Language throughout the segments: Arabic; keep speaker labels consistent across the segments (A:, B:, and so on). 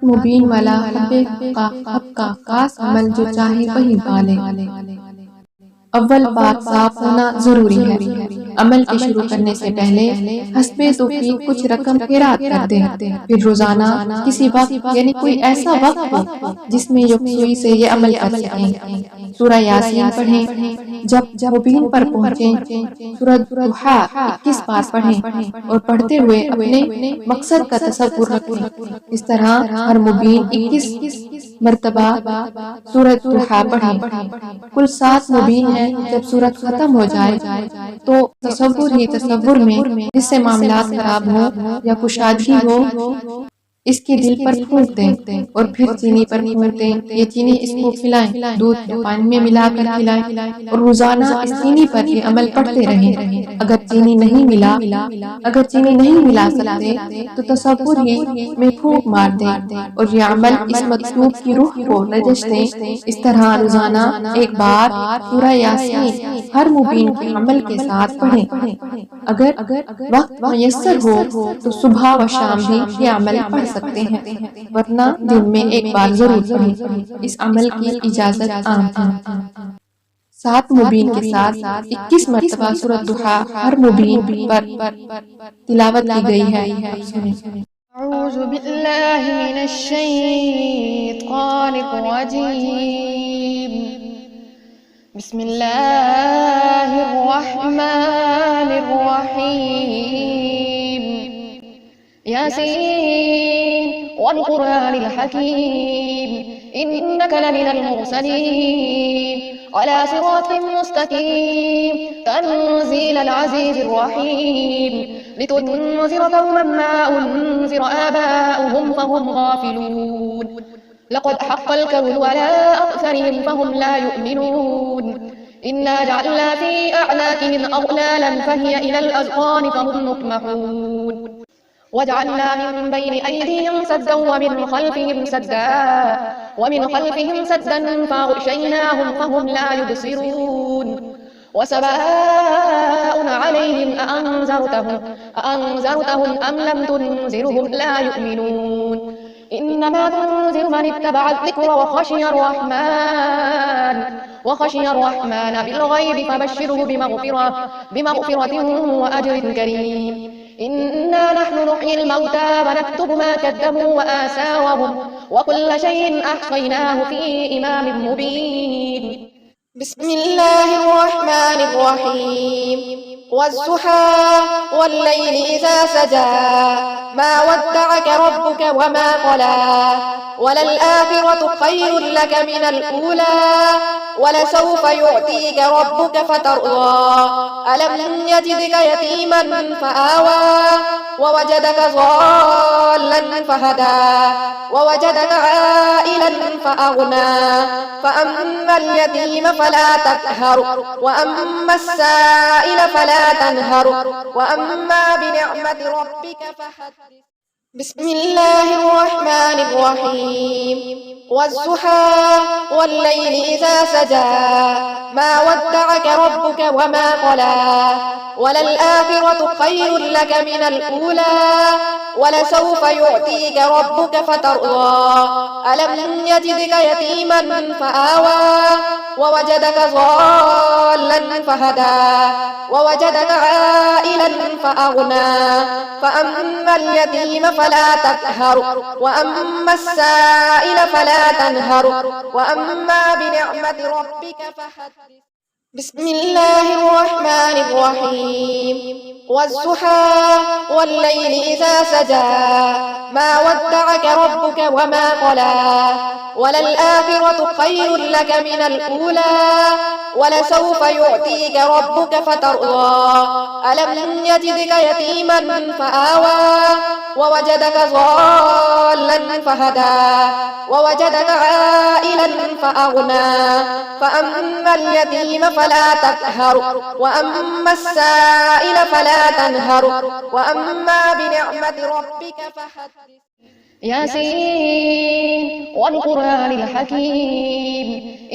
A: सात मुबीन वाला हब्बे का हब का खास अमल जो चाहे वही पाले। अव्वल पाक साफ होना जरूरी है। अमल के शुरू करने से पहले हस्बे तौफीक कुछ रकम खैरात कर दें। फिर रोजाना किसी वक्त यानी कोई ऐसा वक्त हो जिसमें यकसुई से ये अमल कर सकें। सूरह यासीन पढ़ें। जब मुबीन पर पहुँचे सूरह दुहा 21 बार पढ़ें और पढ़ते हुए अपने मकसद का तसव्वुर रखें। इस तरह हर मुबीन 21 मरतबा सूरह दुहा पढ़ें। कुल 7 मुबीन है। जब सूरत खत्म हो जाए तो तसव्वुर में जिससे मामलात खराब हो या कुशादगी हो इसके दिल पर फूंक दें और फिर चीनी पर फूंक दें। ये चीनी इसको खिलाएं, दूध या पानी में मिलाकर खिलाएं और रोजाना इस चीनी पर ये अमल पढ़ते रहें। अगर चीनी नहीं मिला सकते तो तसव्वुर ही में फूंक मार दें और ये अमल इस मतलूब की रूह को नजश दें। इस तरह रोजाना एक बार सूरह यासीन हर मुबीन के अमल के साथ पढ़ें। अगर वक्त मयस्सर हो तो सुबह व शाम भी ये अमल पढ़ सकते हैं, वरना दिन में एक बार जरूर पढ़ें। इस अमल की इजाजत आम है। 7 मुबीन के साथ 21 मरतबा सूरह दुहा हर मुबीन पर तिलावत की गई है।
B: अऊज़ु बिल्लाहि मिनश शैतानिर रजीम। बिस्मिल्लाहिर रहमानिर रहीम। यासीन वल क़ुरआनिल हकीम इन्नका लमिनल मुरसलीन अला सिरातिम मुस्तकीम तंज़ीलल अज़ीज़िर रहीम लितुनज़िर क़ौमन मा उनज़िर आबाउहुम फहुम गाफ़िलून लक़द हक़्क़ल क़ौलु अला अक्सरिहिम फहुम ला युमिनून इन्ना जअलना फ़ी अअनाक़िहिम अग़लालन फ़हिय इलल अज़क़ानि फहुम मुक़महून वजअलना मिन बैनि अयदीहिम सद्दन वमिन खल्फिहिम सद्दन फ़अग़शयनाहुम फ़हुम ला युबसिरून वसवाअन अलैहिम अअन्ज़रतहुम अम लम तुनज़िरहुम ला युमिनून इन्नमा तुनज़िरु मन इत्तबअ अज़्ज़िक्र वख़शिय अर्रहमान बिलग़ैब फबश्शिरहु बिमग़फ़िरतिन वअज्रिन करीम। इन्ना नहनु नुह्यिल मौता वनक्तुबु मा कद्दमू वआसारहुम वकुल्ल शैइन अह्सयनाहु फ़ी इमामिन मुबीन। बिस्मिल्लाहिर रहमानिर रहीम। वज़्ज़ुहा वल्लैलि इज़ा सजा मा वद्दअक रब्बुक वमा क़ला वललआखिरतु ख़ैरुन लक मिनल ऊला वलसौफ युअतीक रब्बुक फ़तर्दा अलम यजिदक यतीमन फ़आवा ववजदक ज़ाल्लन फ़हदा ववजदक आइलन फ़अग़ना फ़अम्मल यतीम फ़ला तक़हर वअम्मा अस्साइल फ़ला तनहर वअम्मा बिनिअमति रब्बिक फ़हद्दिस। बिस्मिल्लाहिर रहमानिर रहीम। वज़्ज़ुहा वल्लैलि इज़ा सजा मा वद्दअक रब्बुक वमा क़ला वललआखिरतु ख़ैरुन लक मिनल ऊला वलसौफ युअतीक रब्बुक फ़तर्दा अलम यजिदक यतीमन फ़आवा ववजदक ज़ाल्लन फ़हदा ववजदक आइलन फ़अग़ना फ़अम्मल यतीम फ़ला तक़हर वअम्मा अस्साइल फ़ला तनहर वअम्मा बिनिअमति रब्बिक फ़हद्दिस। बिस्मिल्लाहिर रहमानिर रहीम। वज़्ज़ुहा वल्लैलि इज़ा सजा मा वद्दअक रब्बुक वमा क़ला वललआखिरतु ख़ैरुन लक मिनल ऊला वलसौफ युअतीक रब्बुक फ़तर्दा अलम यजिदक यतीमन फ़आवा ववजदक ज़ाल्लन फ़हदा ववजदक आइलन फ़अग़ना फ़अम्मल यतीम फ़ला तक़हर वअम्मा अस्साइल फ़ला तनहर वअम्मा बिनिअमति रब्बिक फ़हद्दिस। यासीन वल क़ुरआनिल हकीम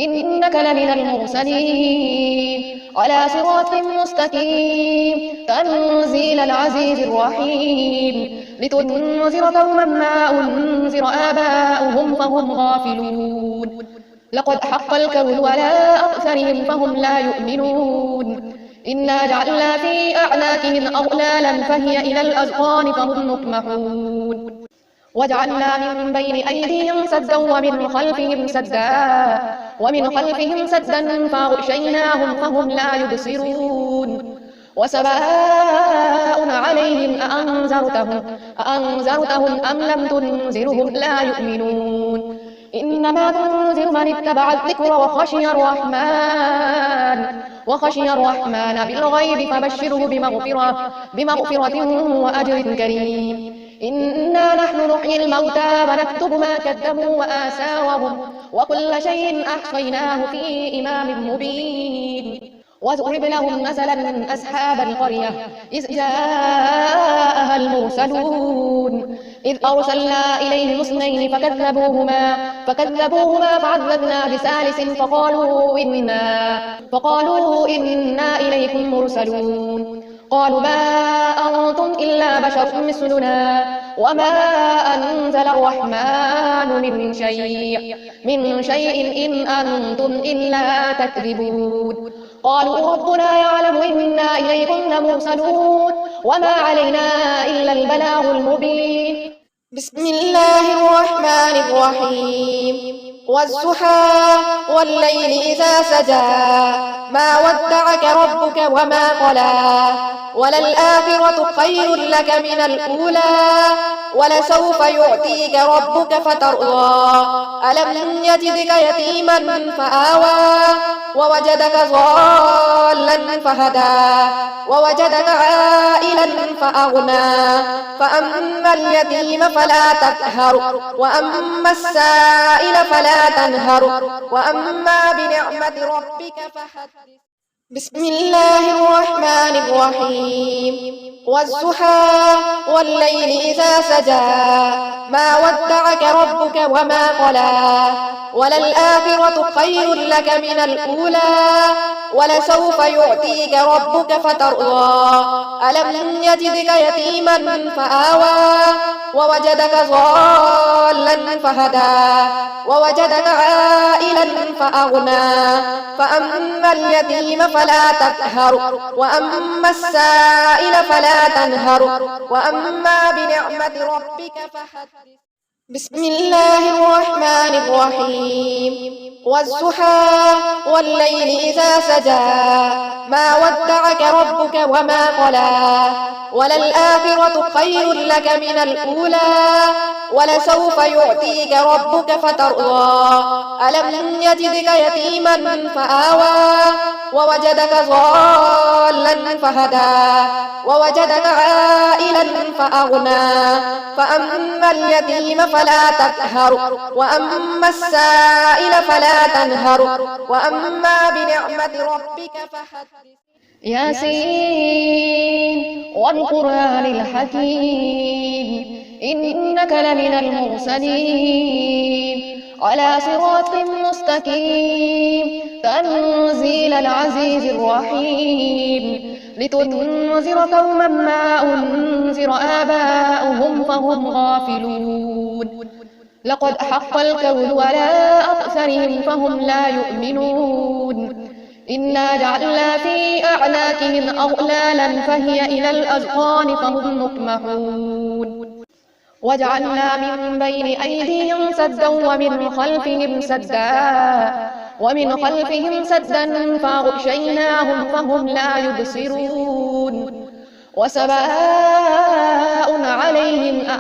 B: इन्नका लमिनल मुरसलीन على صراط مستقيم تنزيل العزيز الرحيم لتنذر قوما ما أنذر آباؤهم فهم غافلون لقد حق القول على أكثرهم فهم لا يؤمنون إنا جعلنا في أعناقهم أغلالا فهي إلى الأذقان فهم مقمحون وجعلنا من بين أيديهم سدا ومن خلفهم سدا فأغشيناهم فهم لا يبصرون وسواء عليهم أأنذرتهم أم لم تنذرهم لا يؤمنون إنما تنذر من اتبع الذكر وخشي الرحمن بالغيب فبشره بمغفرة وأجر كريم إنا نحن نحيي الموتى ونكتب ما كذبوا وآثارهم وكل شيء أحصيناه في إمام مبين واضرب لهم مثلا أصحاب القرية إذ جاءها المرسلون إذ أرسلنا إليهم اثنين فكذبوهما فعززنا بثالث فقالوا إنا إليكم مرسلون قالوا ما أنتم إلا بشر مثلنا وما أنزل الرحمن من شيء إن أنتم إلا تكذبون قالوا ربنا يعلم إنا إليكم لمرسلون وما علينا إلا البلاغ المبين
C: بسم الله الرحمن الرحيم والضحى والليل إذا سجى ما ودعك ربك وما قلى وللآخرة خير لك من الأولى ولسوف يعطيك ربك فترضى ألم يجدك يتيما فآوى ووجدك ضالا فهدى ووجدك عائلا فأغنى فأما اليتيم فلا تقهر وأما السائل فلا تنهر وأما بنعمة ربك فحدث بسم الله الرحمن الرحيم والضحى والليل إذا سجى ما ودعك ربك وما قلى وللآخرة خير لك من الأولى ولسوف يعطيك ربك فترضى ألم يجدك يتيما فآوى ووجدك ضالا فهدى ووجدك عائلا فأغنى فأما اليتيم فلا تقهر وأما السائل فلا تنهر وأما بنعمة ربك فحدث بسم الله الرحمن الرحيم والضحى والليل إذا سجى ما ودعك ربك وما قلى وللآخرة خير لك من الأولى ولسوف يعطيك ربك فترضى ألم يجدك يتيما فآوى ووجدك ضالا فهدى ووجدك عائلا فأغنى فأما اليتيم فلا تقهر وأما السائل فلا تنهر وأما بنعمة ربك فحدث
B: ياسين والقرآن الحكيم إنك لمن المرسلين على صراط مستقيم تنزيل العزيز الرحيم لتنذر قوما ما أنذر آباؤهم فهم غافلون لقد حق القول على أكثرهم فهم لا يؤمنون إنا جعلنا في أعناقهم أغلالا فهي إلى الأذقان فهم مقمحون وجعلنا من بين أيديهم سدا ومن خلفهم سدا فأغشيناهم فهم لا يبصرون وسواء عليهم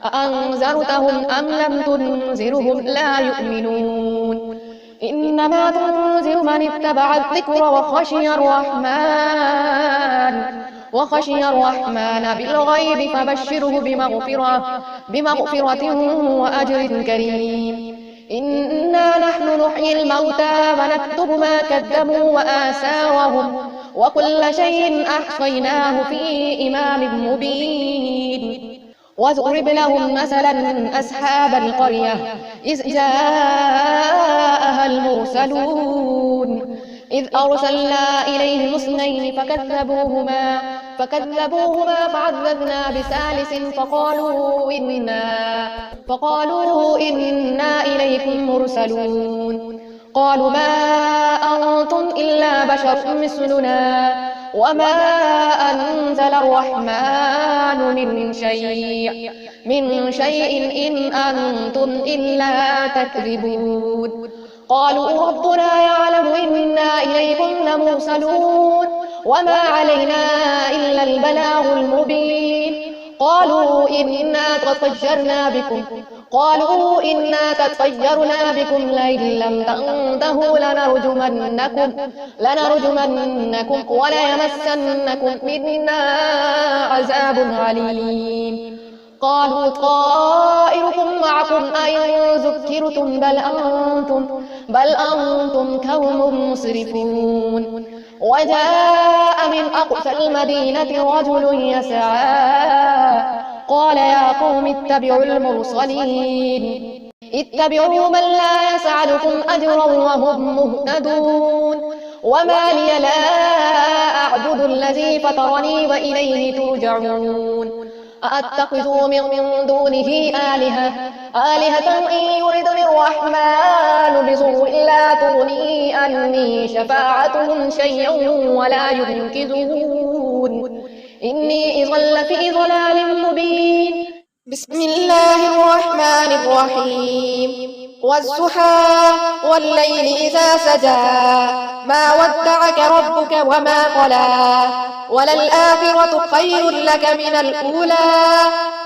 B: أأنذرتهم أم لم تنذرهم لا يؤمنون إنما تنذر من اتبع الذكر وخشي الرحمن بالغيب فبشره بمغفرة وأجر كريم إنا نحن نحيي الموتى ونكتب ما كذبوا وآثارهم وكل شيء أحصيناه في إمام مبين واضرب لهم مثلا أصحاب القرية إذ جاءها المرسلون إذ أرسلنا إليهم اثنين فكذبوهما فعززنا بثالث فقالوا إنا إليكم مرسلون قالوا ما أنتم إلا بشر مثلنا وما أنزل الرحمن من شيء إن أنتم إلا تكذبون قالوا ربنا يعلم إنا إليكم لمرسلون وما علينا إلا البلاغ المبين قالوا إنا تطيرنا بكم لئن لم تنتهوا لنرجمنكم وليمسنكم منا عذاب عليم قالوا طائركم معكم أئن ذكرتم بل أنتم قوم مسرفون وجاء من أقصى المدينة رجل يسعى قال يا قوم اتبعوا المرسلين اتبعوا من لا يسألكم أجرا وهم مهتدون وما لي لا أعبد الذي فطرني وإليه ترجعون أأتخذ من دونه آلهة إن يردني الرحمن بضر لا تغني عني شفاعتهم شيئا ولا ينقذون إني إذا لفي ضلال مبين.
C: بسم الله الرحمن الرحيم والضحى والليل إذا سجى ما ودعك ربك وما قلى وللآخرة خير لك من الأولى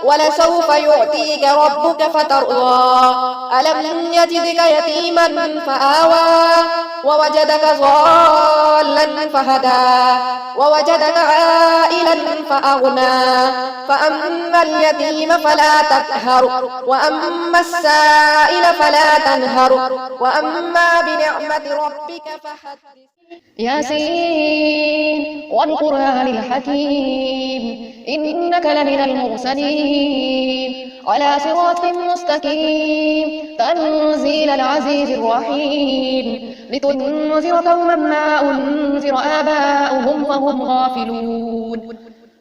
C: ولسوف يعطيك ربك فترضى ألم يجدك يتيما فآوى ووجدك ضالا فهدى ووجدك عائلا فأغنى فأما اليتيم فلا تقهر وأما السائل فلا تنهر وأما بنعمة ربك فحدث.
B: ياسين والقرآن الحكيم إنك لمن المرسلين على صراط مستقيم تنزيل العزيز الرحيم لتنذر قوما ما أنذر آباؤهم فهم غافلون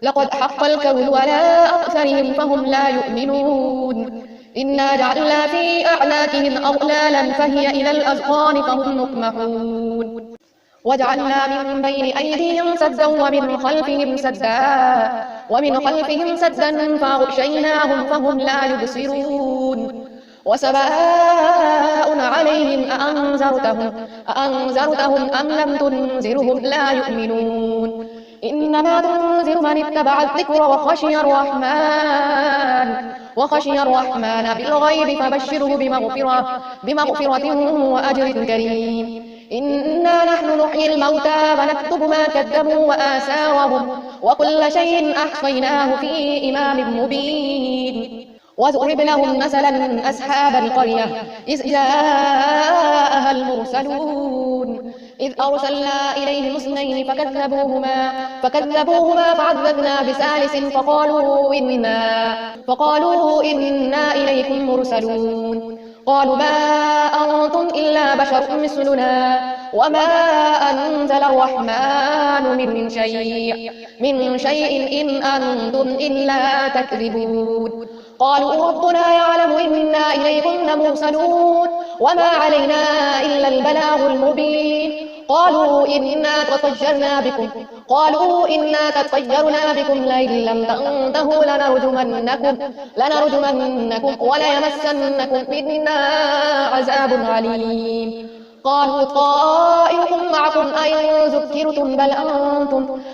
B: لقد حق القول على أكثرهم فهم لا يؤمنون إنا جعلنا في أعناقهم أغلالا فهي إلى الأذقان فهم مقمحون وجعلنا من بين أيديهم سدا ومن خلفهم سدا فأغشيناهم فهم لا يبصرون وسواء عليهم أأنذرتهم أم لم تنذرهم لا يؤمنون إنما تنذر من اتبع الذكر وخشي الرحمن بالغيب فبشره بمغفرة وأجر كريم إنا نحن نحيي الموتى ونكتب ما كذبوا وآثارهم وكل شيء أحصيناه في إمام مبين واضرب لهم مثلا أصحاب القرية إذ جاءها المرسلون إذ أرسلنا إليهم اثنين فكذبوهما فعززنا بثالث فقالوا إنا إليكم مرسلون قالوا ما أنتم إلا بشر مثلنا وما أنزل الرحمن من شيء إن أنتم إلا تكذبون قالوا ربنا يعلم إنا إليكم لمرسلون وما علينا إلا البلاغ المبين قالوا إنا تطيرنا بكم لئن لم تنتهوا لنرجمنكم وليمسنكم منا عذاب عليم قالوا طائركم معكم أئن ذكرتم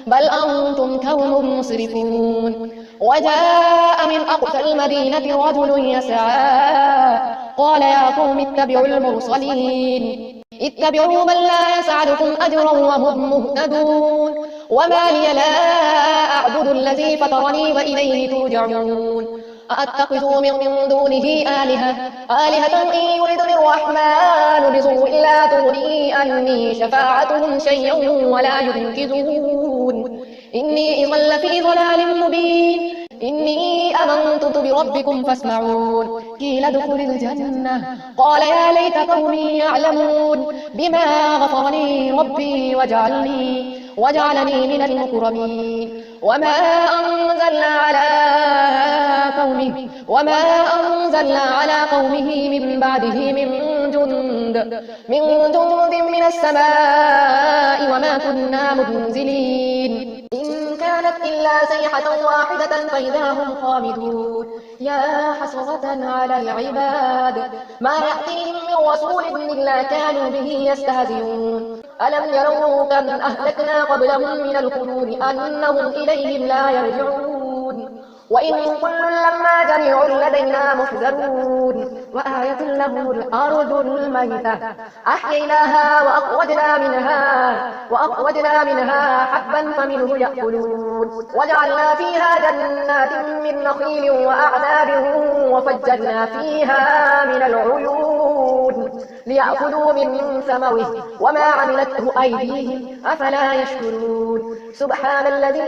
B: بل أنتم قوم مسرفون وجاء من أقصى المدينة رجل يسعى قال يا قوم اتبعوا المرسلين اتبعوا من لا يسألكم أجرا وهم مهتدون وما لي لا أعبد الذي فطرني وإليه ترجعون أأتخذ من دونه آلهة إن يردني الرحمن بضر لا تغني عني شفاعتهم شيئا ولا ينقذون إني إذا لفي ضلال مبين إني آمنت بربكم فاسمعون قيل ادخل الجنة قال يا ليت قومي يعلمون بما غفر لي ربي وجعلني من المكرمين وما أنزلنا على قومه من بعده من جند من السماء وما كنا منزلين إن كانت إلا صيحة واحدة فإذا هم خامدون يا حسرة على العباد ما يأتيهم من رسول إلا كانوا به يستهزئون ألم يروا كم أهلكنا قبلهم من القرون أنهم إليهم لا يرجعون وإن كل لما جميع لدينا محذرون وآية لهم الأرض الميتة أحييناها وأخرجنا منها حبا فمنه يأكلون وجعلنا فيها جنات من نخيل وأعناب وفجرنا فيها من العيون ليأكلوا من ثمره وما عملته أيديهم أفلا يشكرون سبحان الذي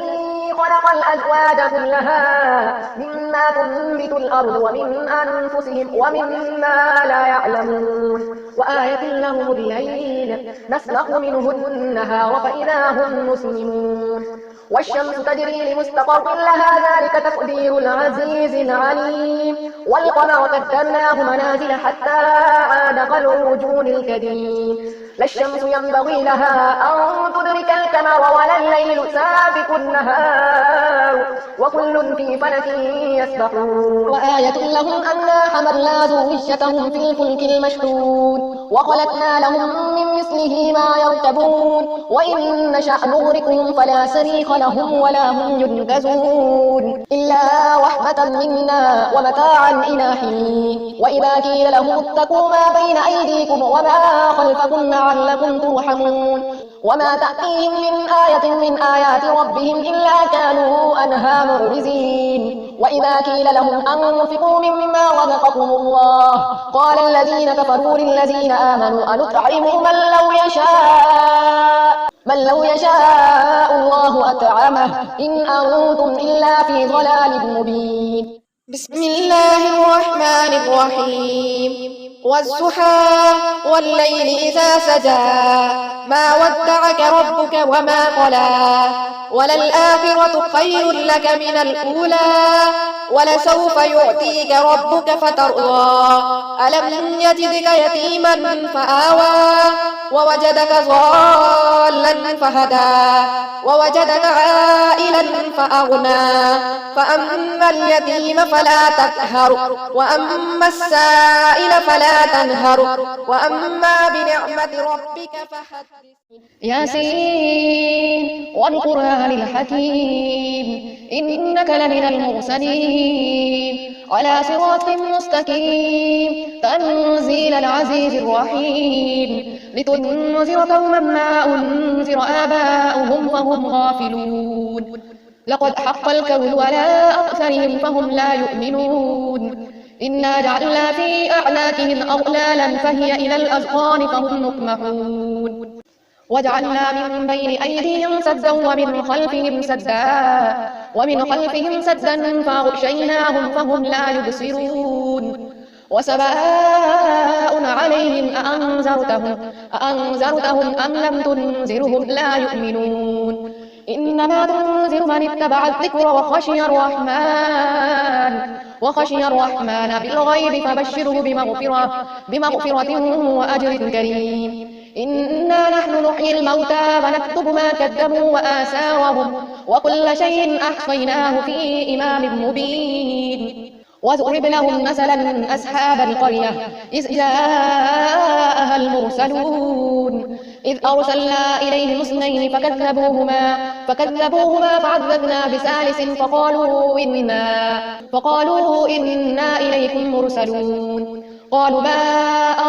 B: خلق الأزواج كلها مما تنبت الأرض ومن أنفسهم ومما لا يعلمون وآية لهم الليل نسلخ منه النهار فإذا هم مسلمون والشمس تجري لمستقر لها ذلك تقدير العزيز العليم والقمر قدرناه منازل حتى عاد كالعرجون القديم لا الشمس ينبغي لها أن تدرك القمر ولا الليل سابق النهار وكل في فلك يسبحون وآية لهم أنا حملنا ذريتهم في الفلك المشحون وخلقنا لهم من مثله ما يركبون وإن نشأ نغرقهم فلا صريخ لهم ولا هم ينقذون إلا رحمة منا ومتاعا إلى حين وإذا قيل لهم اتقوا ما بين أيديكم وما خلفكم لعلكم ترحمون وما تأتيهم من آية من آيات ربهم إلا كانوا عنها معرضين وإذا قيل لهم أنفقوا مما رزقكم الله قال الذين كفروا للذين آمنوا أنطعم من لو يشاء الله أطعمه إن أنتم إلا في ضلال مبين
C: بسم الله الرحمن الرحيم والضحى والليل إذا سجى ما ودعك ربك وما قلى وللآخرة خير لك من الأولى ولسوف يعطيك ربك فترضى ألم يجدك يتيما فآوى ووجدك ضالا فهدى ووجدك عائلا فأغنى فأما اليتيم فلا تقهر وأما السائل فلا تنهر وأما بنعمة ربك فحدث
B: ياسين والقرآن الحكيم إنك لمن المرسلين على صراط مستقيم تنزيل العزيز الرحيم لتنذر قوما ما أنذر آباؤهم فهم غافلون لقد حق القول على أكثرهم فهم لا يؤمنون إنا جعلنا في أعناقهم أغلالا فهي إلى الأذقان فهم مقمحون وجعلنا من بين أيديهم سدا ومن خلفهم سدا فأغشيناهم فهم لا يبصرون وسواء عليهم أأنذرتهم أم لم تنذرهم لا يؤمنون إنما تنذر من اتبع الذكر وخشي الرحمن بالغيب فبشره بمغفرة وأجر كريم إنا نحن نحيي الموتى ونكتب ما كذبوا وآثارهم وكل شيء أحصيناه في إمام مبين واضرب لهم مثلا أصحاب القرية إذ جاءها المرسلون إذ أرسلنا إليهم اثنين فكذبوهما فعززنا بثالث فقالوا إنا إليكم مرسلون قالوا ما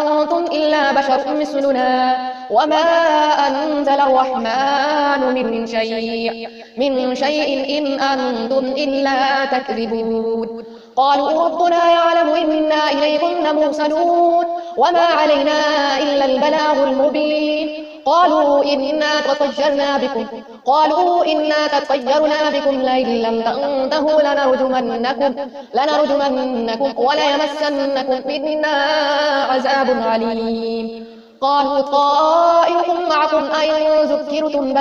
B: أنتم إلا بشر مثلنا وما أنزل الرحمن من شيء إن أنتم إلا تكذبون قالوا ربنا يعلم إنا إليكم لمرسلون وما علينا إلا البلاغ المبين. قالوا إنا تطيرنا بكم لئن لم تنتهوا لنرجمنكم وليمسنكم منا عذاب عليم. قالوا طائركم معكم أئن ذكرتم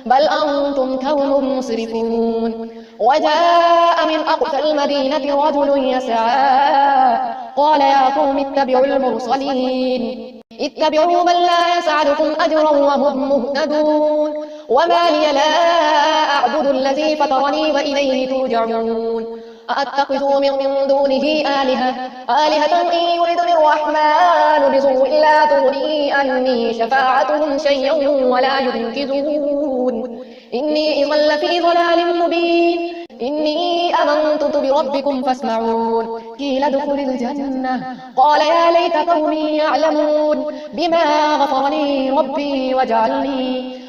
B: بل أنتم قوم مسرفون. وجاء من أقصى المدينة رجل يسعى قال يا قوم اتبعوا المرسلين اتبعوا من لا يسعدكم أجرا وهم مهتدون. وما لي لا أعبد الذي فطرني وإليه ترجعون. أأتخذ من دونه آلهة إن يردني الرحمن بسوء لا تغني عني شفاعتهم شيئا ولا ينقذون. إني إذا لفي ضلال مبين. إني آمنت بربكم فاسمعون. قيل ادخل الجنة قال يا ليت قومي يعلمون بما غفر لي ربي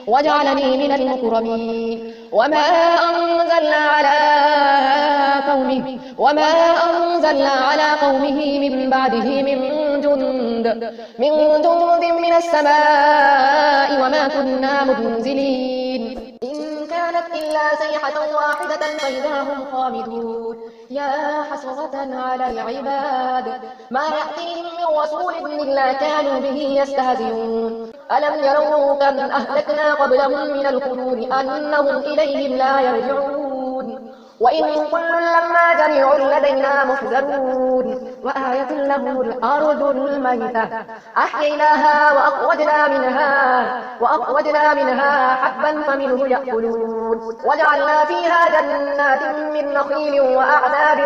B: وجعلني من المكرمين. وما أنزلنا على قومه من بعده من جند من السماء وما كنا منزلين. إن كانت إلا صيحة واحدة فإذا هم خامدون. يا حسرة على العباد ما يأتيهم من رسول إلا كانوا به يستهزئون. ألم يروا كم أهلكنا قبلهم من القرون أنهم إليهم لا يرجعون. وإن كل لما جميع لدينا محضرون. وآية لهم الأرض الميتة أحييناها وأخرجنا منها حبا فمنه يأكلون. وجعلنا فيها جنات من نخيل وأعناب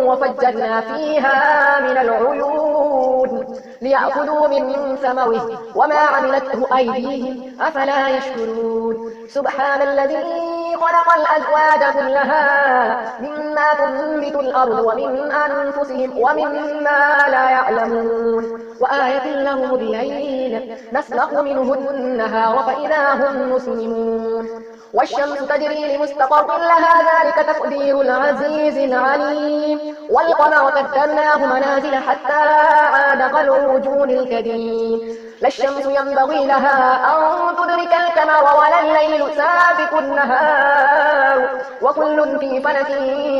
B: وفجرنا فيها من العيون ليأكلوا من ثمره وما عملته أيديهم أفلا يشكرون. سبحان الذي خلق الأزواج كلها مما تنبت الأرض ومن أنفسهم ومما لا يعلمون. وآية لهم الليل نسلخ منه النهار فإذا هم مسلمون. والشمس تجري لمستقر لها ذلك تقدير العزيز العليم. والقمر قدرناه منازل حتى عاد كالعرجون القديم. لا الشمس ينبغي لها أن تدرك القمر ولا الليل سابق النهار وكل في فلك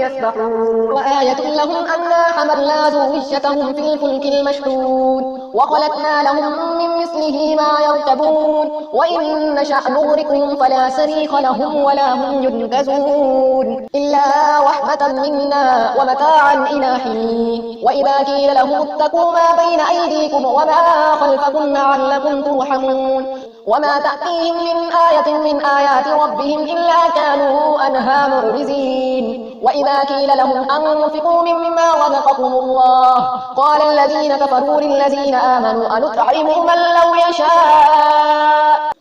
B: يسبحون. وآية لهم أنا حملنا ذريتهم في الفلك المشحون وخلقنا لهم من مثله ما يركبون. وإن نشأ نغرقهم فلا صريخ لهم ولا هم ينقذون إلا رحمة منا ومتاعا إلى حين. وإذا قيل لهم اتقوا ما بين أيديكم وما خلفكم لعلكم ترحمون. وما تأتيهم من آية من آيات ربهم إلا كانوا عنها معرضين. وإذا قيل لهم أنفقوا مما رزقكم الله قال الذين كفروا للذين آمنوا أنطعم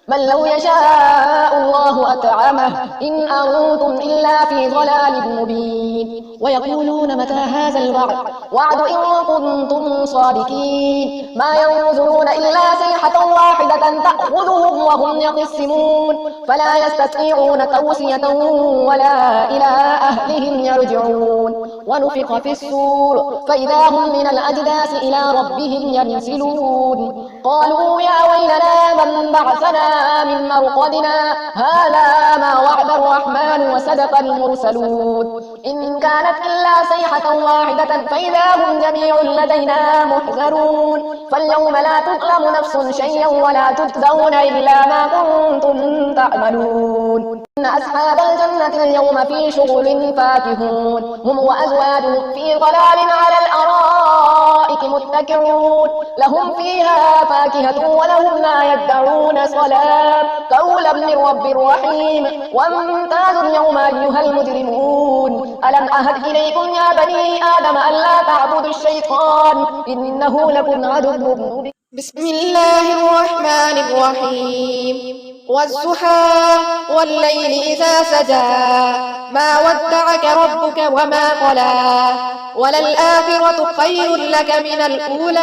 B: من لو يشاء الله أطعمه إن أنتم إلا في ضلال مبين. ويقولون متى هذا الوعد إن كنتم صادقين. ما ينظرون إلا صيحة واحدة تأخذهم وهم يخصمون فلا يستطيعون توصية ولا إلى أهلهم يرجعون. ونفخ في الصور فإذا هم من الأجداث إلى ربهم ينسلون. قالوا يا ويلنا من بعثنا من مرقدنا هذا ما وعد الرحمن وصدق المرسلون. إن كانت إلا صيحة واحدة فإذا هم جميع لدينا محضرون. فاليوم لا تظلم نفس شيئا ولا تجزون إلا ما كنتم تعملون. إن أصحاب الجنة اليوم في شغل فاكهون هم وأزواجهم في ظلال على الأرائك متكئون. لهم فيها فاكهة ولهم ما يدعون سلام قولا من رب رحيم. وامتازوا اليوم أيها المجرمون ألم أهد إليكم يا بني آدم ألا تعبدوا الشيطان إنه لكم عدو مبين.
C: بسم الله الرحمن الرحيم. والضحى والليل إذا سجى ما ودعك ربك وما قلى وللآخرة خير لك من الأولى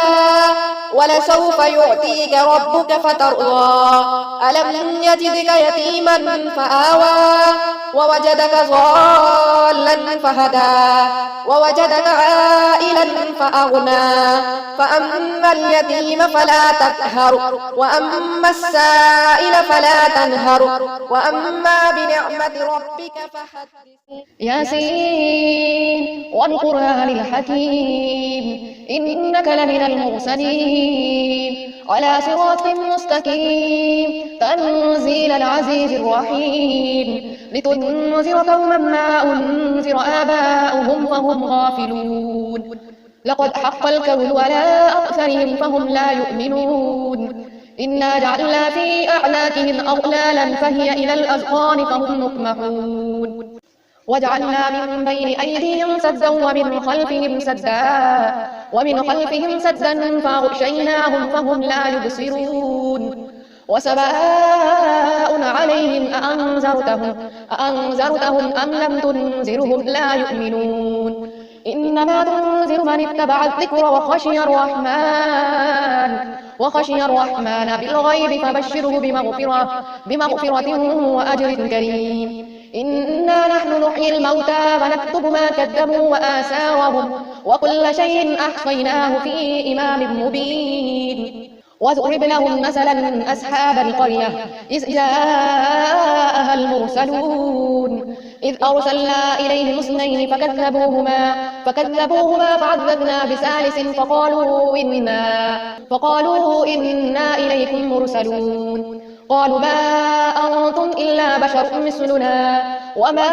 C: ولسوف يعطيك ربك فترضى. ألم يجدك يتيما فآوى ووجدك ضالا فهدى ووجدك عائلا فأغنى فأما اليتيم فلا تقهر وأما السائل فلا تنهر وأما بنعمة ربك فحدث
B: ياسين والقرآن الحكيم إنك لمن المرسلين على صراط مستقيم تنزيل العزيز الرحيم لتنذر قوما ما أنذر آباؤهم فهم غافلون لقد حق القول على أكثرهم فهم لا يؤمنون إنا جعلنا في أعناقهم أغلالا فهي إلى الأذقان فهم مقمحون وجعلنا من بين أيديهم سدا ومن خلفهم سدا فأغشيناهم فهم لا يبصرون وسواء عليهم أأنذرتهم أم لم تنذرهم لا يؤمنون إنما تنذر من اتبع الذكر وخشي الرحمن بالغيب فبشره بمغفرة وأجر كريم إنا نحن نحيي الموتى ونكتب ما كذبوا وآثارهم وكل شيء أحصيناه في إمام مبين واضرب لهم مثلا أصحاب القرية إذ جاءها المرسلون إذ أرسلنا إليهم اثنين فكذبوهما فعززنا بثالث فقالوا إنا إليكم مرسلون قالوا ما أنتم إلا بشر مثلنا وما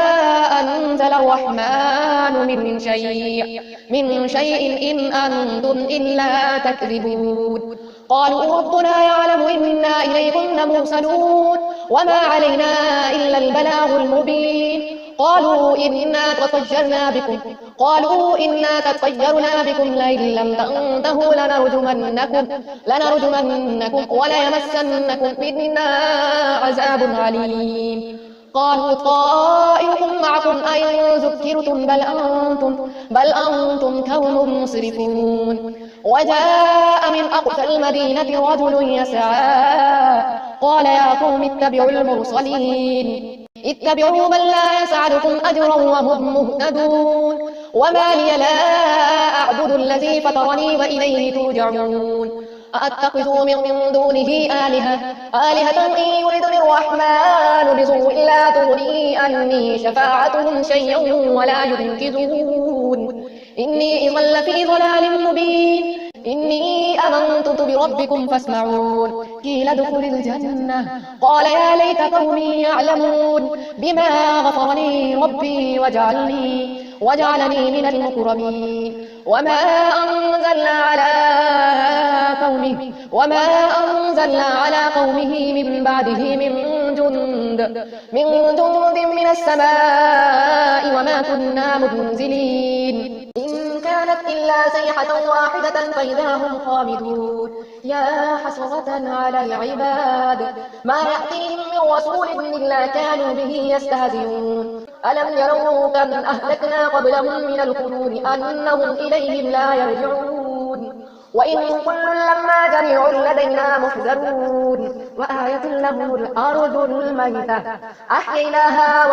B: أنزل الرحمن من شيء إن أنتم إلا تكذبون قالوا ربنا يعلم إنا إليكم لمرسلون وما علينا إلا البلاغ المبين قالوا إنا تطيرنا بكم لئن لم تنتهوا لنرجمنكم وليمسنكم منا عذاب عليم قالوا طائركم معكم أئن ذكرتم بل أنتم قوم مسرفون وجاء من أقصى المدينة رجل يسعى قال يا قوم اتبعوا المرسلين اتبعوا من لا يسعدكم أجرا وهم مهتدون وما لي لا أعبد الذي فطرني وإليه ترجعون أأتخذ من دونه آلهة إن يردني الرحمن بسوء لا تغني عني شفاعتهم شيئا ولا ينقذون إني إذا لفي ضلال مبين إني آمنت بربكم فاسمعون قيل ادخل الجنة قال يا ليت قومي يعلمون بما غفر لي ربي وجعلني من المكرمين وما أنزلنا على قومه من بعده من جند من السماء وما كنا منزلين إن كانت إلا صيحة واحدة فإذا هم خامدون يا حسرة على العباد ما يأتيهم من رسول إلا كانوا به يستهزئون ألم يروا كم أهلكنا قبلهم من القرون أنهم إليهم لا يرجعون وإن كل لما جميع لدينا محذرون وآية لهم الأرض الميتة أحييناها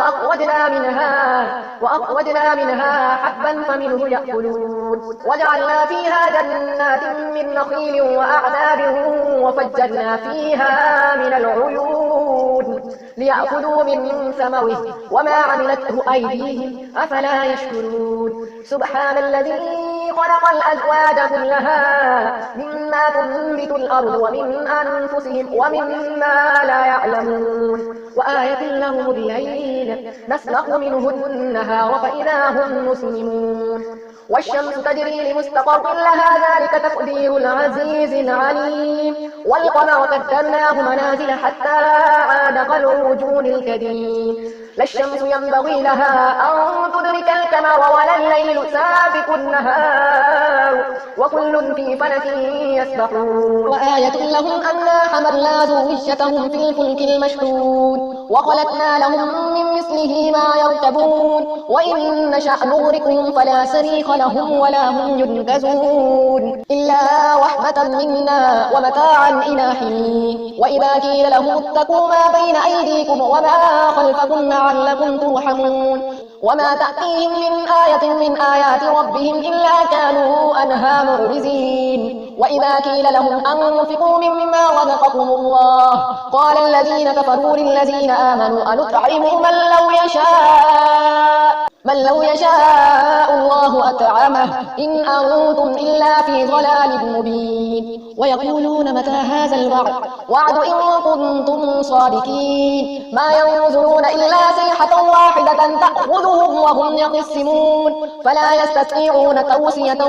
B: وأخرجنا منها حبا فمنه يأكلون وجعلنا فيها جنات من نخيل وأعناب وفجرنا فيها من العيون ليأكلوا من ثمره وما عملته أيديهم أفلا يشكرون سبحان الذي خلق الأزواج كلها مما تنبت الأرض ومن أنفسهم ومما لا يعلمون وآية لهم الليل نسلخ منه النهار فإذا هم مسلمون والشمس تجري لمستقر لها ذلك تقدير العزيز العليم والقمر قدرناه منازل حتى عاد كالعرجون القديم لا الشمس ينبغي لها أن تدرك القمر ولا الليل سابق النهار وكل في فلك يسبحون وآية لهم أنا حملنا ذريتهم في الفلك المشحون وخلقنا لهم من مثله ما يركبون وإن نشأ نغرقهم فلا صريخ لهم ولا هم ينقذون إلا رحمة منا ومتاعا إلى حين وإذا قيل لهم اتقوا ما بين أيديكم وما خلفكم لعلكم ترحمون وما تأتيهم من آية من آيات ربهم إلا كانوا عنها معرضين وإذا قيل لهم أنفقوا مما رزقكم الله قال الذين كفروا للذين آمنوا أنطعم من لو يشاء الله أطعمه إن أنتم إلا في ضلال مبين ويقولون متى هذا وعد إن كنتم صادقين ما ينظرون إلا صيحة واحدة تأخذهم وهم يقسمون فلا يستطيعون توصية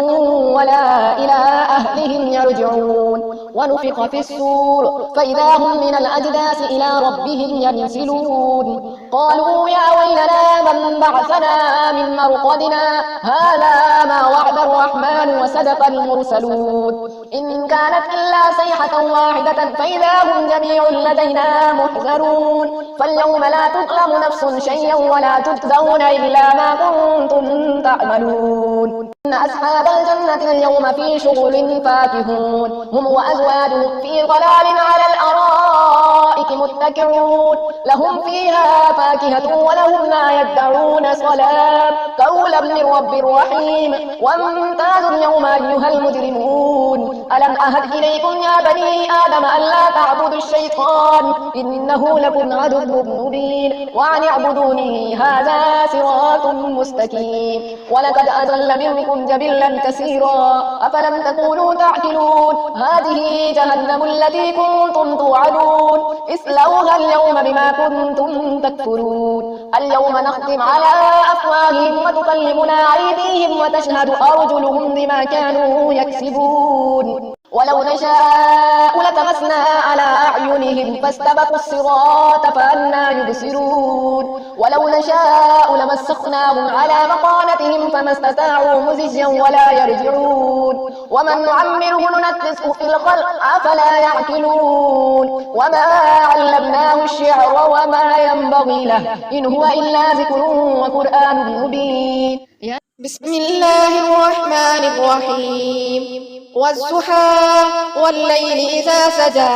B: ولا إلى أهلهم يرجعون ونفخ في الصور فإذا هم من الأجداث إلى ربهم ينسلون قالوا يا ويلنا من بعثنا من مرقدنا هذا ما وعد الرحمن وصدق المرسلون إن كانت إلا صيحة واحدة فإذا هم جميع لدينا محضرون فاليوم لا تظلم نفس شيئا ولا تجزون إلا ما كنتم تعملون إن أصحاب الجنة اليوم في شغل فاكهون هم وأزواجهم في ظلال على الأرائك متكئون لهم فيها فاكهة ولهم ما يدعون سلام قولا من رب رحيم وامتازوا اليوم أيها المجرمون ألم أهد إليكم يا بني آدم ألا تعبدوا الشيطان إنه لكم عدو مبين وأن اعبدوني هذا صراط مستقيم ولقد أضل منكم جبلا كثيرا أفلم تكونوا تعقلون هذه جهنم التي كنتم توعدون اصلوها اليوم بما كنتم تكفرون اليوم نختم على أفواههم وتكلمنا أيديهم وتشهد أرجلهم بما كانوا يكسبون ولو نشاء لطمسنا على أعينهم فاستبقوا الصراط فأنى يبصرون ولو نشاء لمسخناهم على مكانتهم فما استطاعوا مزجا ولا يرجعون ومن نعمره ننكسه في الخلق أفلا يعقلون وما علمناه الشعر وما ينبغي له إن هو إلا ذكر وقرآن مبين
C: بسم الله الرحمن الرحيم والضحى والليل إذا سجى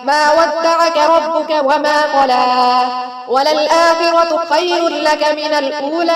C: ما ودعك ربك وما قلى وللآخرة خير لك من الأولى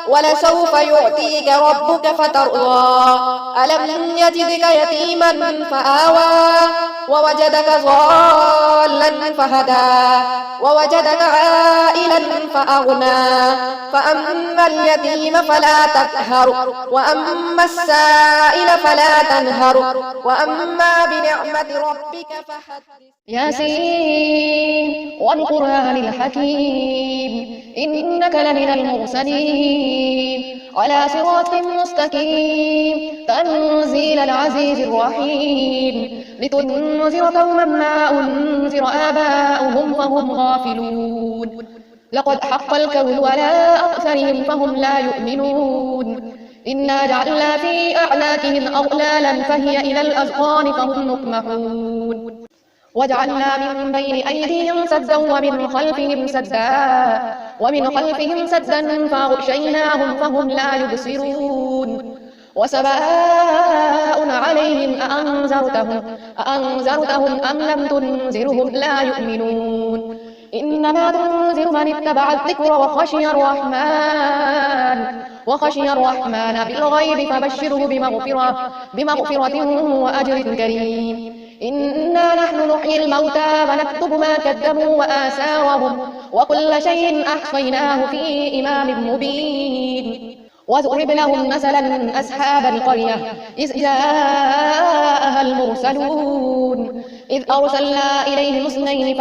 C: ولسوف يعطيك ربك فترضى ألم يجدك يتيما فآوى ووجدك ضالا فهدى ووجدك عائلا فأغنى فأما اليتيم فلا تقهر وأما السائل فلا تنهر وأما بنعمة ربك فحدث
B: ياسين والقرآن الحكيم إنك لمن المرسلين على صراط مستقيم تنزيل العزيز الرحيم لتنذر قوما ما أنذر آباؤهم فهم غافلون لقد حق القول على أكثرهم فهم لا يؤمنون إنا جعلنا في أعناقهم أغلالا فهي إلى الأذقان فهم مقمحون وجعلنا من بين أيديهم سدا ومن خلفهم سدا فأغشيناهم فهم لا يبصرون وسواء عليهم أأنذرتهم أم لم تنذرهم لا يؤمنون إنما تنذر من اتبع الذكر وخشي الرحمن بالغيب فبشره بمغفرة وأجر كريم إنا نحن نحيي الموتى ونكتب ما كذبوا وآثارهم وكل شيء أحصيناه في إمام مبين واضرب لهم مثلا أصحاب القرية إذ جاءها المرسلون إذ أرسلنا إليهم اثنين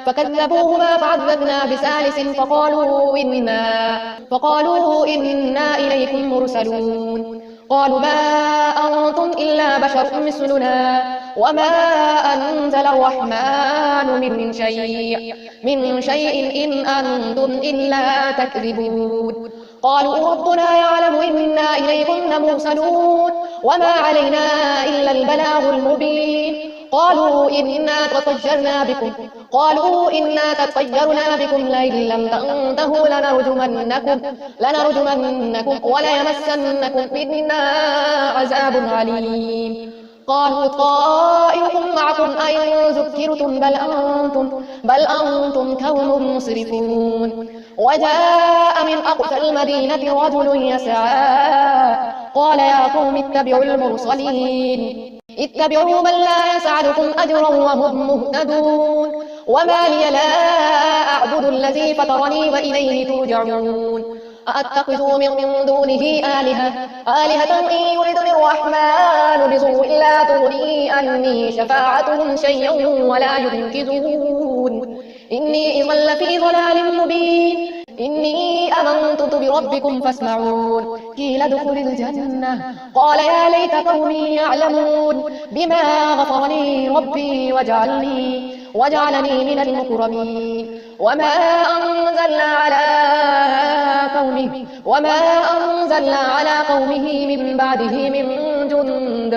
B: فكذبوهما فعززنا بثالث فقالوا إنا إليكم مرسلون قالوا ما أنتم إلا بشر مثلنا وما أنزل الرحمن من شيء إن أنتم إلا تكذبون قالوا ربنا يعلم إنا إليكم لمرسلون وما علينا إلا البلاغ المبين قالوا إنا تطيرنا بكم لئن لم تنتهوا لنرجمنكم وليمسنكم منا عذاب عليم. قالوا طائركم معكم أئن ذكرتم بل أنتم قوم مسرفون. وجاء من أقصى المدينة رجل يسعى قال يا قوم اتبعوا المرسلين اتبعوا من لا يسعدكم أجرا وهم مهتدون. وما لي لا أعبد الذي فطرني وإليه ترجعون. أأتخذ من دونه آلهة إن يردني الرحمن بسوء لا تغني عني شفاعتهم شيئا ولا ينقذون. إني إذا لفي ضلال مبين. إني آمنت بربكم فاسمعون. قيل ادخل الجنة قال يا ليت قومي يعلمون بما غفر لي ربي وجعلني من المكرمين. وما أنزلنا على قومه من بعده من جند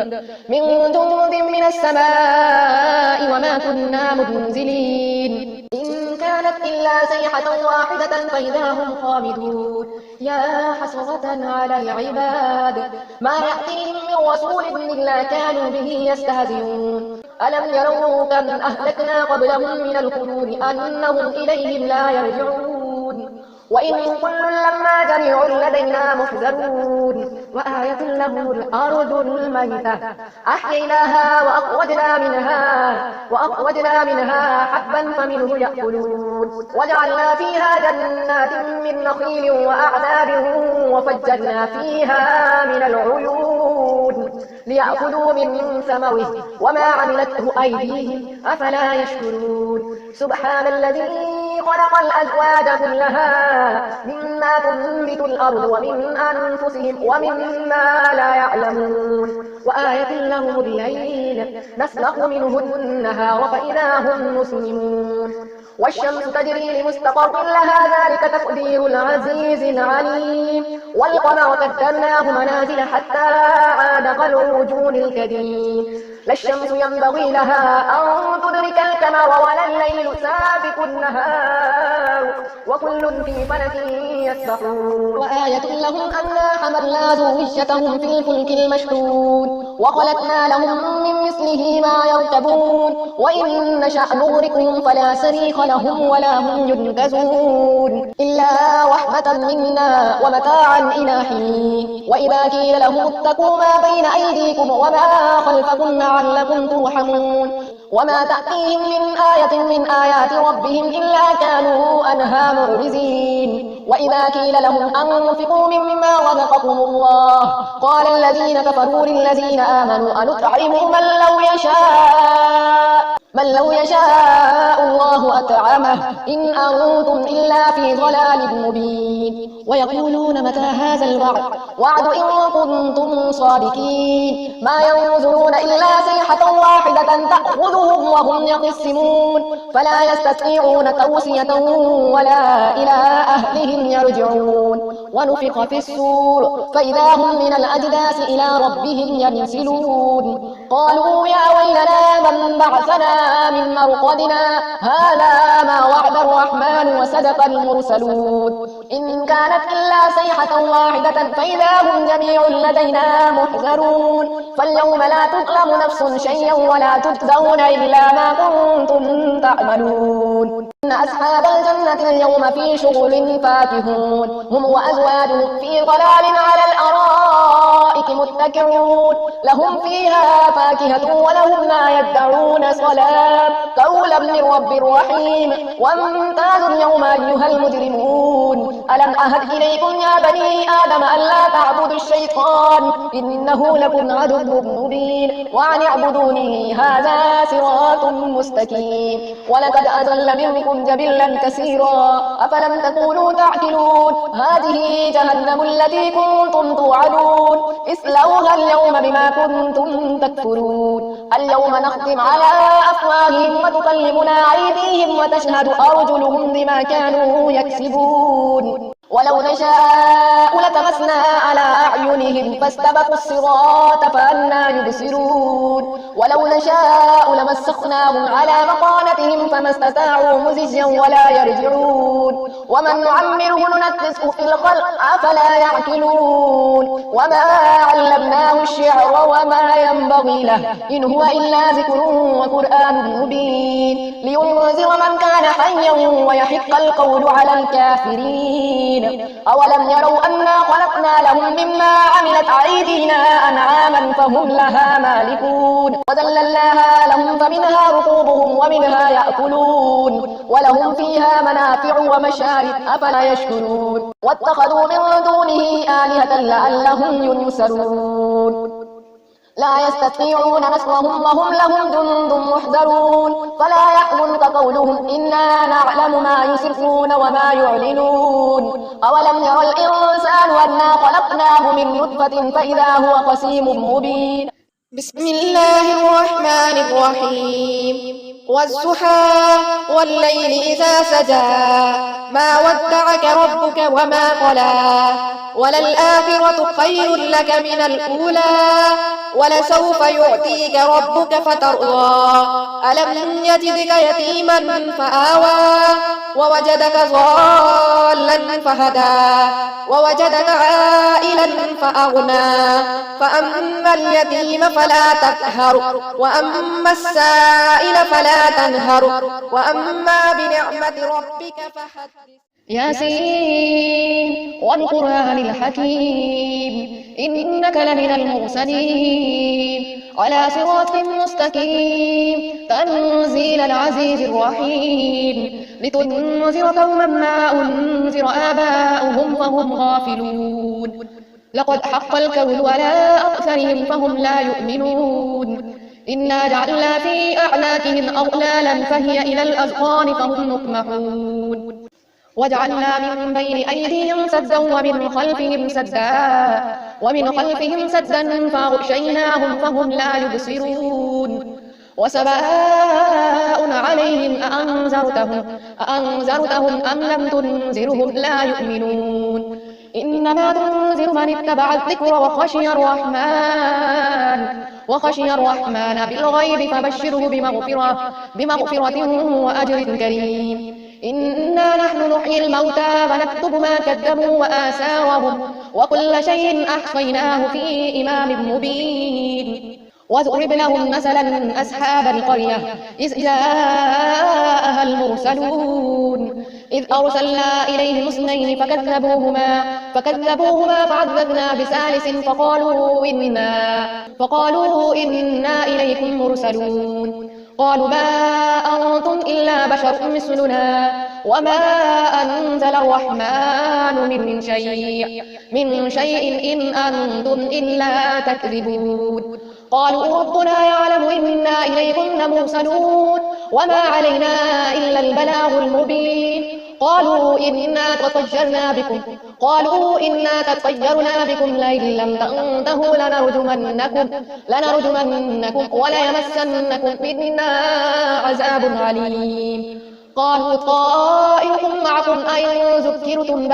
B: من السماء وما كنا منزلين. إن كانت إلا صيحة واحدة فإذا هم خامدون. يا حسرة على العباد ما يأتيهم من رسول إلا كانوا به يستهزئون. ألم يروا كم أهلكنا قبلهم من القرون أنهم إليهم لا يرجعون. وإن كل لما جميع لدينا محضرون. وآية لهم الأرض الميتة أحييناها وأخرجنا منها حبا فمنه يأكلون. وجعلنا فيها جنات من نخيل وأعناب وفجرنا فيها من العيون ليأكلوا من ثمره وما عملته أيديهم أفلا يشكرون. سبحان الذي خلق الأزواج كلها مما تنبت الأرض ومن أنفسهم ومما لا يعلمون. وآية لهم الليل نسلخ منه النهار فإذا هم مسلمون. والشمس تجري لمستقر لها ذلك تقدير العزيز العليم. والقمر قدرناه منازل حتى عاد كالعرجون القديم. لا الشمس ينبغي لها أن تدرك القمر ولا الليل سابق النهار وكل في فلك يسبحون. وآية لهم أنا حملنا ذريتهم في الفلك المشحون وخلقنا لهم من مثله ما يركبون. وإن نشأ نغرقهم فلا صريخ لهم ولا هم ينقذون إلا رحمة منا ومتاعا إلى حين. وإذا قيل لهم اتقوا ما بين أيديكم وما خلفكم لعلكم ترحمون. وما تأتيهم من آية من آيات ربهم إلا كانوا عنها معرضين. وإذا قيل لهم أنفقوا مما رزقكم الله قال الذين كفروا للذين آمنوا أنطعم من لو يشاء الله أطعمه إن أنتم إلا في ضلال مبين. ويقولون متى هذا الوعد إن كنتم صادقين. ما ينظرون إلا صيحة واحدة تأخذهم وهم يخصمون فلا يستطيعون توصية ولا إلى أهلهم يرجعون. ونفخ في الصور فإذا هم من الأجداث إلى ربهم ينسلون. قالوا يا ويلنا من بعثنا من مرقدنا هذا ما وعد الرحمن وصدق المرسلون. إن كانت إلا صيحة واحدة فإذا هم جميع لدينا محضرون. فاليوم لا تظلم نفس شيئا ولا تجزون إلا ما كنتم تعملون. إن أصحاب الجنة اليوم في شغل فاكهون هم وأزواجهم في ظلال على الأرائك متكئون. لهم فيها فاكهة ولهم ما يدعون سلام قولا من رب رحيم. وامتازوا اليوم أيها المجرمون ألم أهد إليكم يا بني آدم ألا تعبدوا الشيطان إنه لكم عدو مبين وأن اعبدوني هذا صراط مستقيم. ولقد أضل منكم جبلا كثيرا أفلم تكونوا تعقلون. هذه جهنم التي كنتم توعدون اصلوها اليوم بما كنتم تكفرون. اليوم نختم على أفواههم وتكلمنا أيديهم وتشهد أرجلهم بما كانوا يكسبون. ولو نشاء لطمسنا على أعينهم فاستبقوا الصراط فأنى يبصرون. ولو نشاء لمسخناهم على مقامتهم فما استطاعوا مزجا ولا يرجعون ومن نعمره ننكسه في الخلق أفلا يعقلون وما علمناه الشعر وما ينبغي له إن هو إلا ذكر وقرآن مبين لينذر من كان حيا ويحق القول على الكافرين أولم يروا أنا خلقنا لهم مما عملت أيدينا أنعاما فهم لها مالكون وذللناها لهم فمنها ركوبهم ومنها يأكلون ولهم فيها منافع ومشارب أفلا يشكرون واتخذوا من دونه آلهة لعلهم ينصرون لا يستطيعون نصرهم وهم لهم جند محضرون فلا يحزنك قولهم إنا نعلم ما يسرون وما يعلنون أولم ير الإنسان أنا خلقناه من نطفة فإذا هو خصيم مبين
C: بسم الله الرحمن الرحيم والضحى والليل إذا سجى ما ودعك ربك وما قلى وللآخرة خير لك من الأولى ولسوف يعطيك ربك فترضى ألم يجدك يتيما فآوى ووجدك ضالا فهدى ووجدك عائلا فأغنى فأما اليتيم فلا تقهر وأما السائل فلا تنهر وأما بنعمة ربك فحدث
B: ياسين والقرآن الحكيم إنك لمن المرسلين على صراط مستقيم تنزيل العزيز الرحيم لتنذر قوما ما أنذر آباؤهم فهم غافلون لقد حق القول على أكثرهم فهم لا يؤمنون إنا جعلنا في أعناقهم أغلالا فهي إلى الأذقان فهم مقمحون وجعلنا من بين أيديهم سدا ومن خلفهم سدا فأغشيناهم فهم لا يبصرون وسواء عليهم أأنذرتهم أم لم تنذرهم لا يؤمنون إنما تنذر من اتبع الذكر وخشي الرحمن بالغيب فبشره بمغفرة وأجر كريم إنا نحن نحيي الموتى ونكتب ما كذبوا وآثارهم وكل شيء أحصيناه في إمام مبين واضرب لهم مثلا أصحاب القرية إذ جاءها المرسلون إذ أرسلنا إليهم اثنين فكذبوهما فعذبنا بثالث فقالوا إنا إليكم مرسلون قالوا ما أنتم إلا بشر مثلنا وما أنزل الرحمن من شيء إن أنتم إلا تكذبون قالوا ربنا يعلم إنا إليكم لمرسلون وما علينا إلا البلاغ المبين قالوا إنا تطيرنا بكم لئن لم تنتهوا لنرجمنكم وليمسنكم منا عذاب عليم قالوا طائركم معكم أئن ذكرتم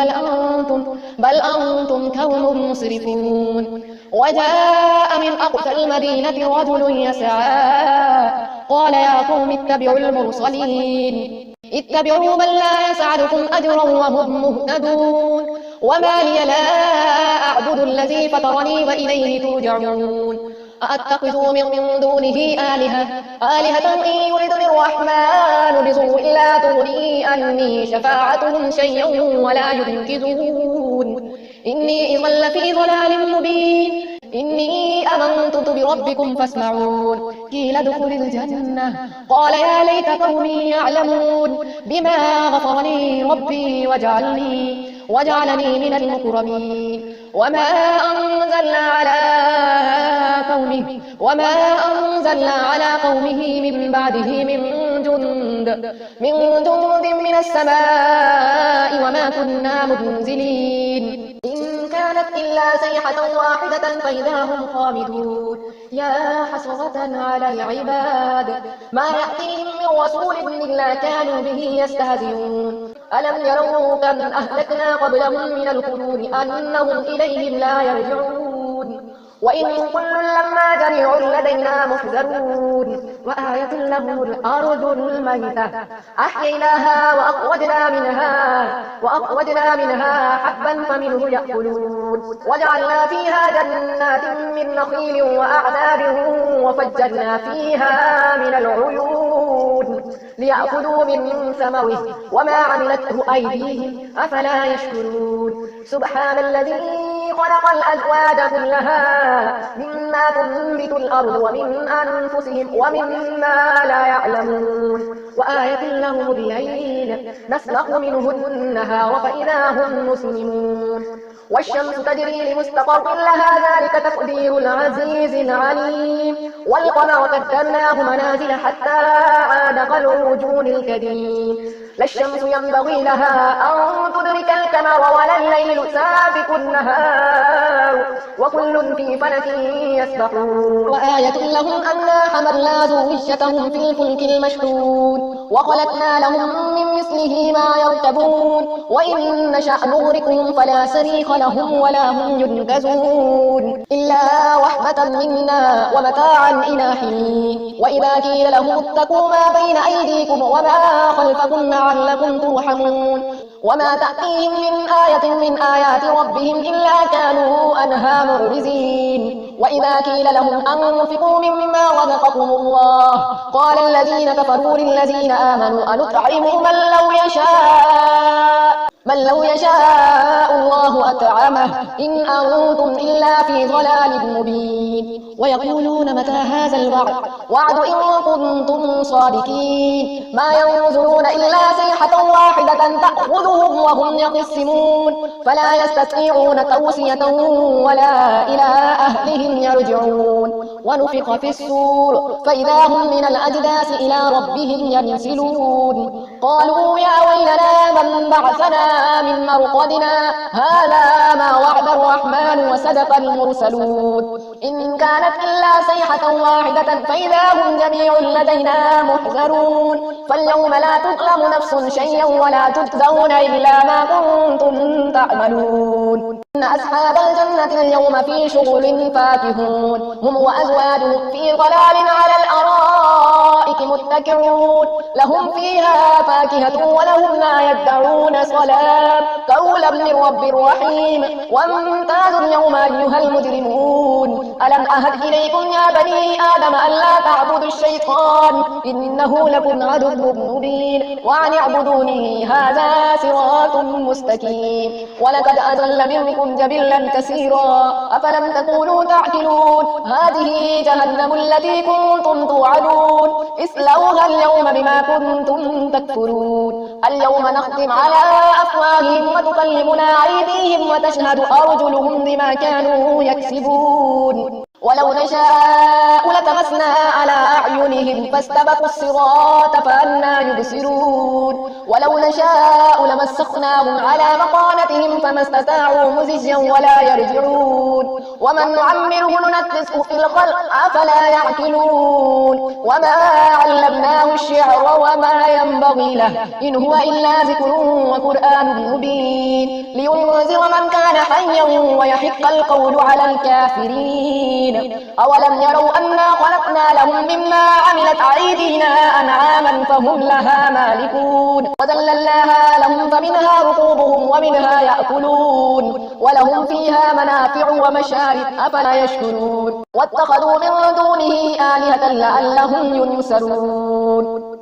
B: بل أنتم قوم مسرفون وجاء من أقصى المدينة رجل يسعى قال يا قوم اتبعوا المرسلين اتبعوا من لا يسعدكم أجرا وهم مهتدون وما لي لا أعبد الذي فطرني وإليه ترجعون أأتخذ من دونه آلهة إن يردني الرحمن بسوء لا تغني عني شفاعتهم شيئا ولا ينقذون إني إذا لفي ضلال مبين إني آمنت بربكم فاسمعون قيل ادخل الجنة قال يا ليت قومي يعلمون بما غفر لي ربي وجعلني من المكرمين وما أنزلنا على قومه من بعده من جند من السماء وما كنا منزلين إن كانت إلا صيحة واحدة فإذا هم خامدون يا حسرة على العباد ما يأتيهم من رسول إلا كانوا به يستهزئون ألم يروا كم أهلكنا قبلهم من القرون أنهم إليهم لا يرجعون وإن كل لما جميع لدينا محضرون وآية لهم الأرض الميتة أحييناها وأخرجنا منها حبا فمنه يأكلون وجعلنا فيها جنات من نخيل وأعناب وفجرنا فيها من العيون ليأكلوا من ثمره وما عملته أيديهم أفلا يشكرون سبحان الذي خلق الأزواج كلها مما تنبت الأرض ومن أنفسهم ومما لا يعلمون وآية لهم الليل نسلخ منه النهار فإذا هم مسلمون والشمس تجري لمستقر لها ذلك تقدير العزيز العليم والقمر قدرناه منازل حتى عاد كالعرجون القديم لا الشمس ينبغي لها أن تدرك القمر ولا الليل سابق النهار وكل في فلك يسبحون وآية لهم أنا حملنا ذريتهم في الفلك المشحون وخلقنا لهم من مثله ما يركبون وإن نشأ نغرقهم فلا صريخ لهم ولا هم ينقذون إلا رحمة منا ومتاعا إلى حين وإذا قيل لهم اتقوا ما بين أيديكم وما خلفكم لعلكم ترحمون وما تأتيهم من آية من آيات ربهم إلا كانوا عنها معرضين وإذا قيل لهم أنفقوا مما رزقكم الله قال الذين كفروا للذين آمنوا أنطعم من لو يشاء الله أطعمه إن أنتم إلا في ضلال مبين ويقولون متى هذا الوعد إن كنتم صادقين ما ينظرون إلا صيحة واحدة تأخذهم وهم يخصمون فلا يستطيعون توصية ولا إلى أهلهم يرجعون ونفخ في الصور فإذا هم من الأجداث إلى ربهم ينسلون قالوا يا ويلنا من بعثنا من مرقدنا هذا ما وعد الرحمن وصدق المرسلون إن كانت إلا صيحة واحدة فإذا هم جميع لدينا محضرون فاليوم لا تظلم نفس شيئا ولا تجزون إلا ما كنتم تعملون إن أصحاب الجنة اليوم في شغل فاكهون هم وأزواجهم في ظلال على الأرائك متكئون لهم فيها فاكهة ولهم ما يدعون سلام قولا من رب رحيم وامتازوا اليوم أيها المجرمون ألم أهد إليكم يا بني آدم ألا تعبدوا الشيطان إنه لكم عدو مبين وأن اعبدوني هذا صراط مستقيم ولقد أضل منكم جبلا كثيرا أفلم تكونوا تعقلون هذه جهنم التي كنتم توعدون اصلوها اليوم بما كنتم تكفرون اليوم نختم على أفواههم وتكلمنا أيديهم وتشهد أرجلهم بما كانوا يكسبون ولو نشاء لطمسنا على أعينهم فاستبقوا الصراط فأنى يبصرون ولو نشاء لمسخناهم على مكانتهم فما استطاعوا مزجا ولا يرجعون ومن نعمره ننكسه في الخلق أفلا يعقلون وما علمناه الشعر وما ينبغي له إن هو إلا ذكر وقرآن مبين لينذر من كان حيا ويحق القول على الكافرين أولم يروا أنا خلقنا لهم مما عملت أيدينا أنعاما فهم لها مالكون وذللناها لهم فمنها ركوبهم ومنها يأكلون ولهم فيها منافع ومشارب أفلا يشكرون واتخذوا من دونه آلهة لعلهم ينصرون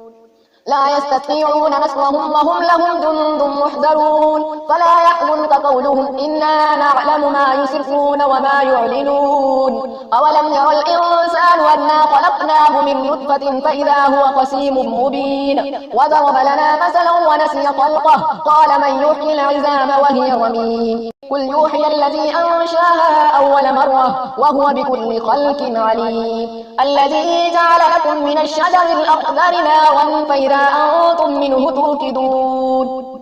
B: لا يستطيعون نصرهم وهم لهم جند محضرون فلا يحزنك قولهم إنا نعلم ما يسرون وما يعلنون أولم ير الإنسان أنا خلقناه من نطفة فإذا هو خصيم مبين وضرب لنا مثلا ونسي خلقه قال من يحيي العظام وهي رميم قل يوحي الذي أنشاها أول مرة وهو بكل خلق عليم الذي جعل لكم من الشجر الأخضر نارا فإذا أنتم منه توقدون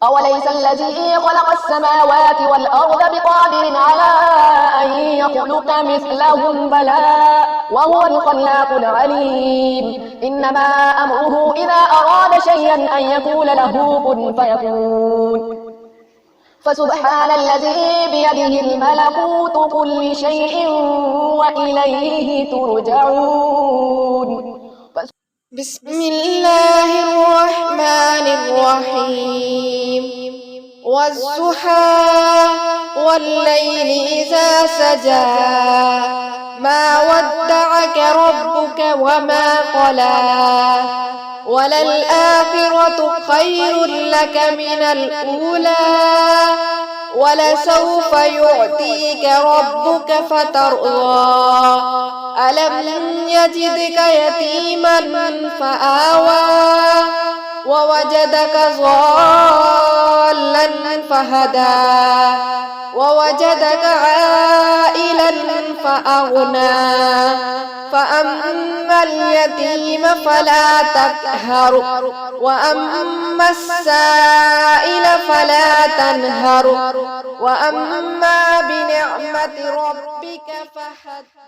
B: أوليس الذي خلق السماوات والأرض بقادر على أن يخلق مثلهم بلى وهو الخلاق العليم إنما أمره إذا أراد شيئا أن يقول له كن فيكون فسبحان الذي بيده الملكوت كل شيء وإليه ترجعون.
C: بسم الله الرحمن الرحيم. والضحى والليل إذا سجى ما ودعك ربك وما قلى وللآخرة خير لك من الأولى ولسوف يعطيك ربك فترضى ألم يجدك يتيما فآوى ووجدك ضالا فهدى ووجدك عائلا فأغنى فأما اليتيم فلا تقهر وأما السائل فلا تنهر وأما بنعمة ربك فحدث.